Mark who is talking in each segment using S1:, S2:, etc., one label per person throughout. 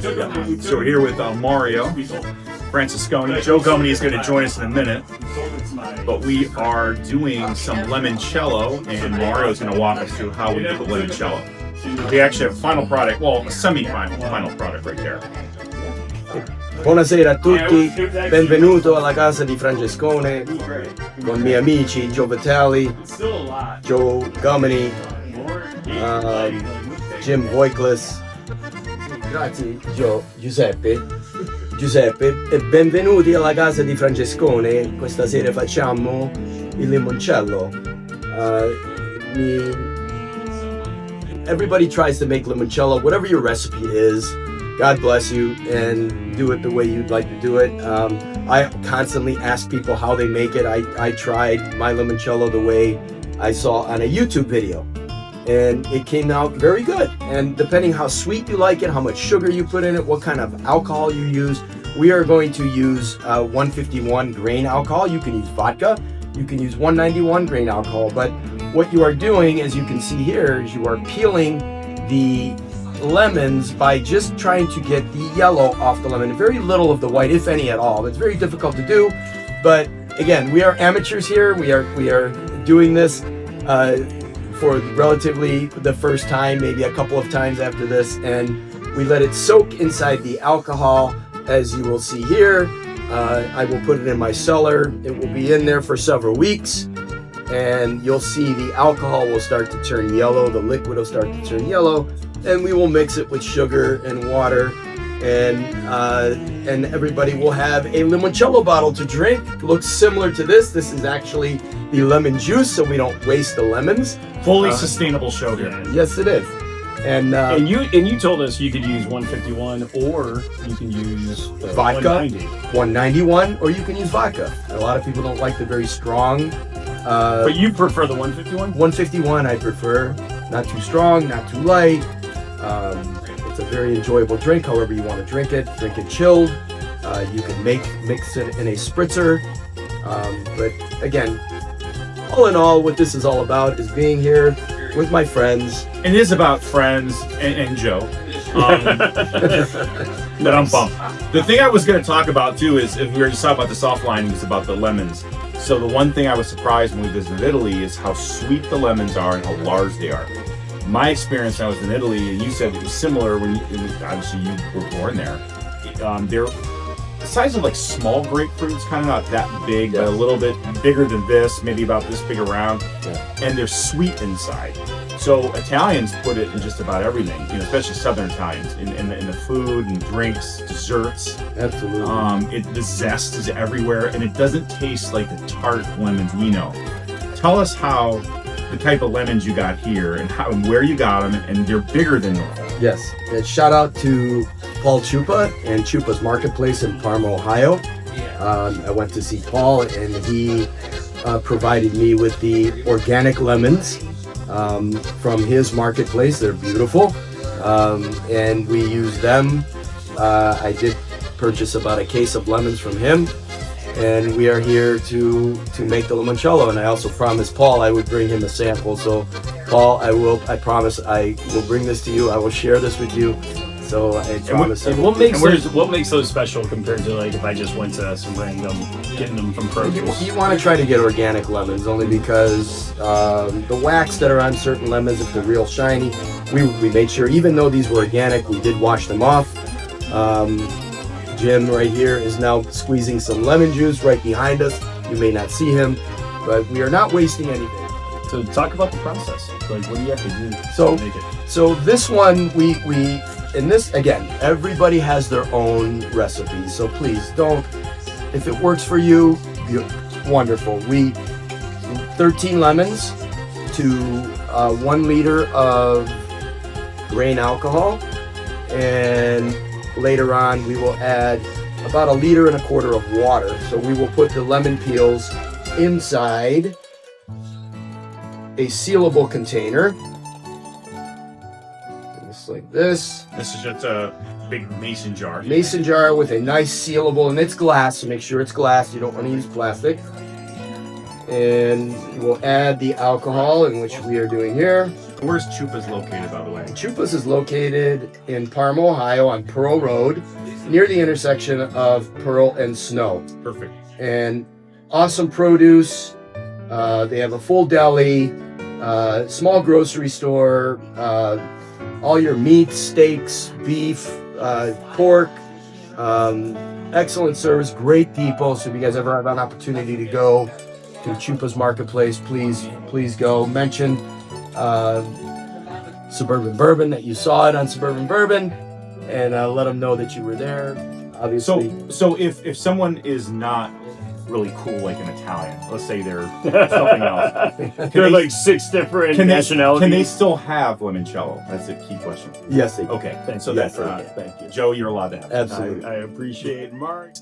S1: So we're here with Mario Francisconi. Joe Gumany is going to join us in a minute, but we are doing some limoncello, and Mario is going to walk us through how we do the limoncello. We actually have a final product, well, a semi-final product right there.
S2: Buonasera a tutti, benvenuto alla casa di Francescone con i miei amici Joe Vitale, Joe Gumany, Jim Voiklis, grazie Giuseppe, e benvenuti alla casa di Francescone. Questa sera facciamo il limoncello. Everybody tries to make limoncello, whatever your recipe is. God bless you, and do it the way you'd like to do it. I constantly ask people how they make it. I tried my limoncello the way I saw on a YouTube video, and it came out very good. And depending how sweet you like it, how much sugar you put in it, what kind of alcohol you use, we are going to use 151 grain alcohol. You can use vodka, you can use 191 grain alcohol, but what you are doing, as you can see here, is you are peeling the lemons by just trying to get the yellow off the lemon. Very little of the white, if any at all. It's very difficult to do, but again, we are amateurs here. We are doing this for relatively the first time, maybe a couple of times after this, and we let it soak inside the alcohol, as you will see here. I will put it in my cellar. It will be in there for several weeks, and you'll see the alcohol will start to turn yellow, the liquid will start to turn yellow, and we will mix it with sugar and water, and everybody will have a limoncello bottle to drink. It looks similar to this. This is actually the lemon juice, so we don't waste the lemons.
S1: Fully sustainable show here.
S2: Yes, it is. And
S3: you told us you could use 151 or you can use
S2: vodka,
S3: 190.
S2: 191, or you can use vodka. A lot of people don't like the very strong.
S3: But you prefer the 151?
S2: 151 I prefer. Not too strong, not too light. It's a very enjoyable drink, however you want to drink it. Drink it chilled. You can mix it in a spritzer. But again, all in all, what this is all about is being here with my friends.
S1: It is about friends and Joe. That I'm bummed. The thing I was going to talk about too is, if we were just talking about this offline, was about the lemons. So the one thing I was surprised when we visited Italy is how sweet the lemons are and how large they are. My experience when I was in Italy, and you said it was similar when obviously you were born there. They're the size of like small grapefruits, kind of not that big, but a little bit bigger than this, maybe about this big around, and they're sweet inside. So Italians put it in just about everything, especially Southern Italians, in the food and drinks, desserts.
S2: Absolutely.
S1: The zest is everywhere, and it doesn't taste like the tart lemons we know. Tell us how the type of lemons you got here and how and where you got them, and they're bigger than normal.
S2: Yes. Shout out to Paul Chupa and Chupa's Marketplace in Parma, Ohio. I went to see Paul, and he provided me with the organic lemons from his marketplace. They're beautiful, and we use them. I did purchase about a case of lemons from him, and we are here to make the limoncello. And I also promised Paul I would bring him a sample. So Paul, I promise I will bring this to you. I will share this with you. So I promise.
S3: And what makes those special compared to like if I just went to some random getting them from produce?
S2: You want to try to get organic lemons only because the wax that are on certain lemons, if they're real shiny, we made sure, even though these were organic, we did wash them off. Jim right here is now squeezing some lemon juice right behind us. You may not see him, but we are not wasting anything.
S3: So talk about the process. Like, what do you have to do to make it?
S2: So this one, in this, again, everybody has their own recipe. So please don't, if it works for you, wonderful. 13 lemons to 1 liter of grain alcohol, and later on we will add about 1.25 liters of water. So we will put the lemon peels inside a sealable container, just like this.
S1: This is just a big mason jar.
S2: Mason jar with a nice sealable, and it's glass, so make sure it's glass. You don't want to use plastic. And we'll add the alcohol, in which we are doing here.
S1: Where's Chupa's located, by the way?
S2: Chupa's is located in Parma, Ohio, on Pearl Road, near the intersection of Pearl and Snow.
S1: Perfect.
S2: And awesome produce. They have a full deli, small grocery store, all your meats, steaks, beef, pork. Excellent service, great people. So if you guys ever have an opportunity to go to Chupa's Marketplace, please go. Mention Suburban Bourbon, that you saw it on Suburban Bourbon, and let them know that you were there. Obviously.
S1: So if someone is not really cool like an Italian, let's say they're something else,
S3: There are like 6 different nationalities.
S1: Can they still have limoncello? That's a key question.
S2: Yes, they
S1: Okay, so
S2: Yes,
S1: that's
S3: Thank you.
S1: Joe, you're allowed to have it.
S2: absolutely.
S3: I appreciate Mark.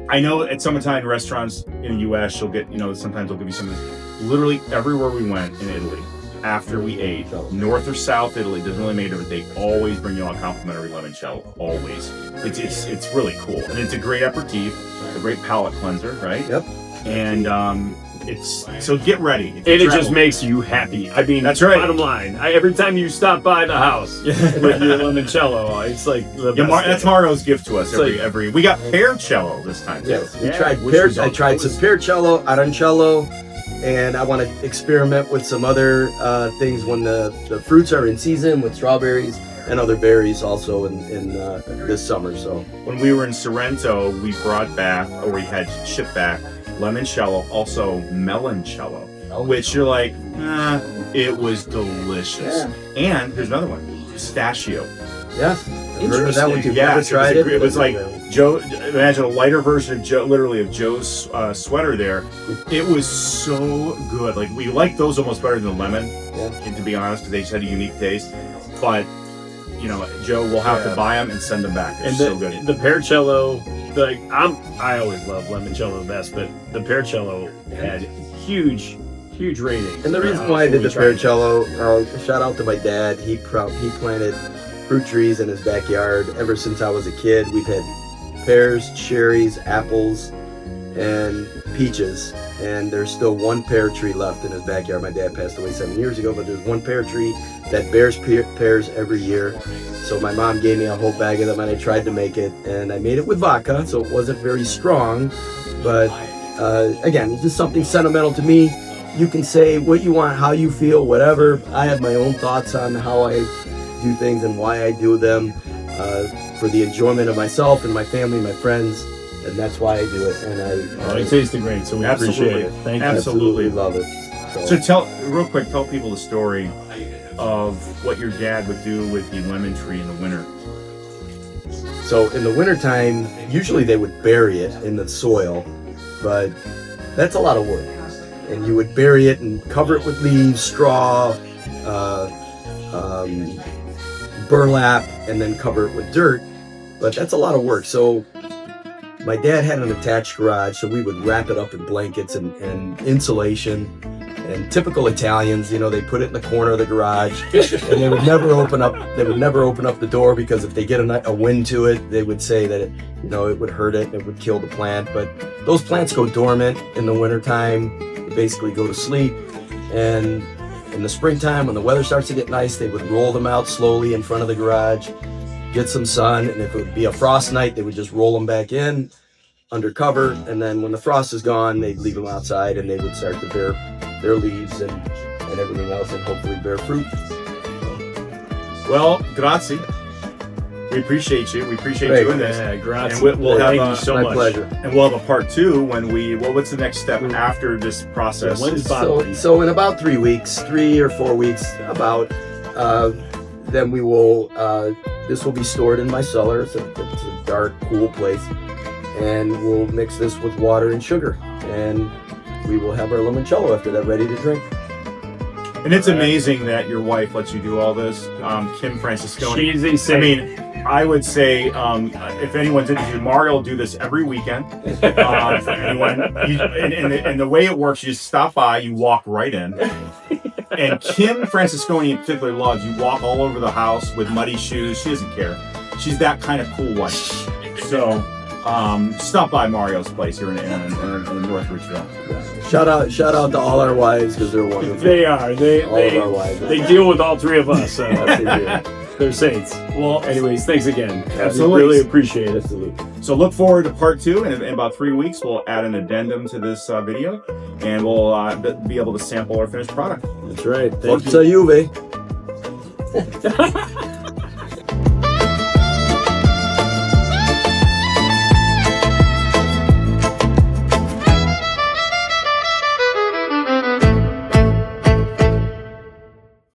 S1: I know at some Italian restaurants in the U.S., you'll get, sometimes they'll give you some of this. Literally everywhere we went in Italy, after we ate, North or South Italy, doesn't really matter, but they always bring you a complimentary limoncello. Always. It's really cool, and it's a great aperitif, a great palate cleanser, right?
S2: Yep.
S1: And it's so get ready.
S3: And it just makes you happy. I mean,
S1: That's right.
S3: Bottom line, every time you stop by the house with your limoncello, it's like the best
S1: that's
S3: thing.
S1: Mario's gift to us.
S3: It's
S1: every we got pear cello this time too.
S2: Yes, we
S3: Yeah,
S2: tried
S3: which
S2: pear.
S3: was
S2: I tried some pearcello, arancello, and I want to experiment with some other things when the fruits are in season, with strawberries and other berries also in this summer. So
S1: When we were in Sorrento, we brought back, or we had shipped back, limoncello, also meloncello, which you're like, it was delicious.
S2: Yeah.
S1: And here's another one, pistachio.
S2: yes, I've heard of that one too.
S1: Yeah,
S2: Never tried it.
S1: it was like Joe. Imagine a lighter version of Joe, literally of Joe's sweater there. It was so good. Like we like those almost better than the lemon, and to be honest, because they just had a unique taste. But Joe, we'll have to buy them and send them back. It's so good.
S3: The pearcello, I always love limoncello the best, but the pearcello had huge ratings.
S2: And the reason why I did the pearcello, shout out to my dad. He planted fruit trees in his backyard ever since I was a kid. We've had pears, cherries, apples, and peaches. And there's still one pear tree left in his backyard. My dad passed away 7 years ago, but there's one pear tree that bears pears every year. So my mom gave me a whole bag of them, and I tried to make it, and I made it with vodka, so it wasn't very strong. But again, it's just something sentimental to me. You can say what you want, how you feel, whatever. I have my own thoughts on how I do things and why I do them, for the enjoyment of myself and my family, my friends. And that's why I do it, and
S3: it tasted great, so we appreciate it. Thank you.
S2: absolutely love it.
S1: So real quick, tell people the story of what your dad would do with the lemon tree in the winter.
S2: So in the wintertime, usually they would bury it in the soil, but that's a lot of work. And you would bury it and cover it with leaves, straw, burlap, and then cover it with dirt. But that's a lot of work. So my dad had an attached garage, so we would wrap it up in blankets and insulation. And typical Italians, they put it in the corner of the garage, and they would never open up. They would never open up the door, because if they get a wind to it, they would say that it would hurt it. It would kill the plant. But those plants go dormant in the wintertime. They basically go to sleep. And in the springtime, when the weather starts to get nice, they would roll them out slowly in front of the garage, get some sun, and if it would be a frost night, they would just roll them back in under cover, and then when the frost is gone, they'd leave them outside, and they would start to bear their leaves and everything else, and hopefully bear fruit.
S1: Well, grazie. We appreciate you. We appreciate
S2: Great.
S1: doing this.
S3: Yeah, grazie.
S1: And we'll have
S3: Thank you so
S2: My
S3: much.
S2: pleasure.
S1: And we'll have a part 2 when what's the next step after this process?
S3: When's bottling?
S2: So in about 3 weeks, 3 or 4 weeks, then we will. This will be stored in my cellar. It's a dark, cool place, and we'll mix this with water and sugar, and we will have our limoncello after that, ready to drink.
S1: And it's amazing that your wife lets you do all this, Kim Francisconi.
S3: She's a saint.
S1: I mean, I would say if anyone's interested, Mario will do this every weekend. For anyone, and the way it works, you just stop by, you walk right in. And Kim Francisconi in particular loves you walk all over the house with muddy shoes. She doesn't care. She's that kind of cool wife. So stop by Mario's place here in North Ridgeville.
S2: Shout out to all our wives because they're wonderful.
S3: They are.
S2: All of our wives.
S3: They deal with all three of us. So
S2: Yes, they do.
S3: they're saints. Well, anyways, thanks again.
S1: Absolutely.
S3: We really appreciate it.
S2: Absolutely.
S1: So look forward to part 2, and in about 3 weeks we'll add an addendum to this video, and we'll be able to sample our finished product.
S3: That's right. Thank
S2: Forza Juve.
S3: you.